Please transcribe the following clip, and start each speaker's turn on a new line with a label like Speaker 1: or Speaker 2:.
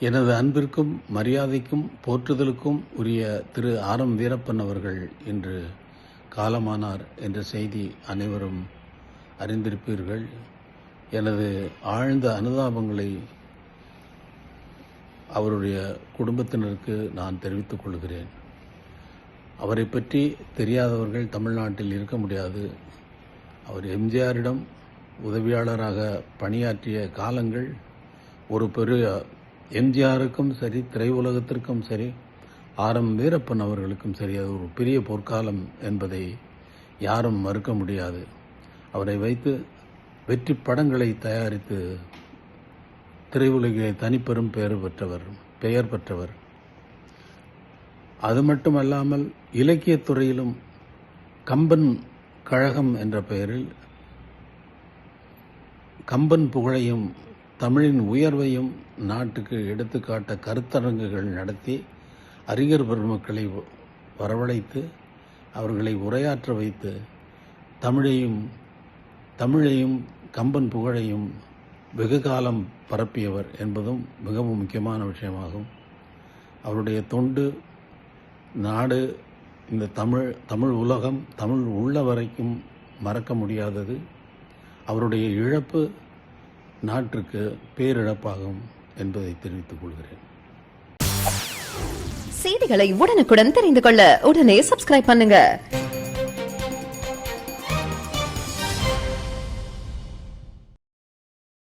Speaker 1: எனது அன்பிற்கும் மரியாதைக்கும் போற்றுதலுக்கும் உரிய திரு ஆர்.எம். வீரப்பன் அவர்கள் இன்று காலமானார் என்ற செய்தி அனைவரும் அறிந்திருப்பீர்கள். எனது ஆழ்ந்த அனுதாபங்களை அவருடைய குடும்பத்தினருக்கு நான் தெரிவித்துக் கொள்கிறேன். அவரை பற்றி தெரியாதவர்கள் தமிழ்நாட்டில் இருக்க முடியாது. அவர் எம்ஜிஆரிடம் உதவியாளராக பணியாற்றிய காலங்கள் ஒரு பெரிய எம்ஜிஆருக்கும் சரி, திரையுலகத்திற்கும் சரி, ஆர்.எம். வீரப்பன் அவர்களுக்கும் சரி, அது ஒரு பெரிய பொற்காலம் என்பதை யாரும் மறுக்க முடியாது. அவரை வைத்து வெற்றி படங்களை தயாரித்து திரையுலகிலே தனிப்பெரும் பெயர் பெற்றவர். அது மட்டுமல்லாமல் இலக்கியத் துறையிலும் கம்பன் கழகம் என்ற பெயரில் கம்பன் புகழையும் தமிழின் உயர்வையும் நாட்டுக்கு எடுத்துக்காட்ட கருத்தரங்குகள் நடத்தி அறிஞர் பெருமக்களை வரவழைத்து அவர்களை உரையாற்ற வைத்து தமிழையும் கம்பன் புகழையும் வெகு காலம் பரப்பியவர் என்பதும் மிகவும் முக்கியமான விஷயமாகும். அவருடைய தொண்டு நாடு, இந்த தமிழ் உலகம், தமிழ் உள்ள வரைக்கும் மறக்க முடியாதது. அவருடைய இழப்பு நாட்டிற்கு பேரிழப்பாகும் என்பதை தெரிவித்துக் கொள்கிறேன்.
Speaker 2: செய்திகளை உடனுக்குடன் தெரிந்து கொள்ள உடனே சப்ஸ்கிரைப் பண்ணுங்க.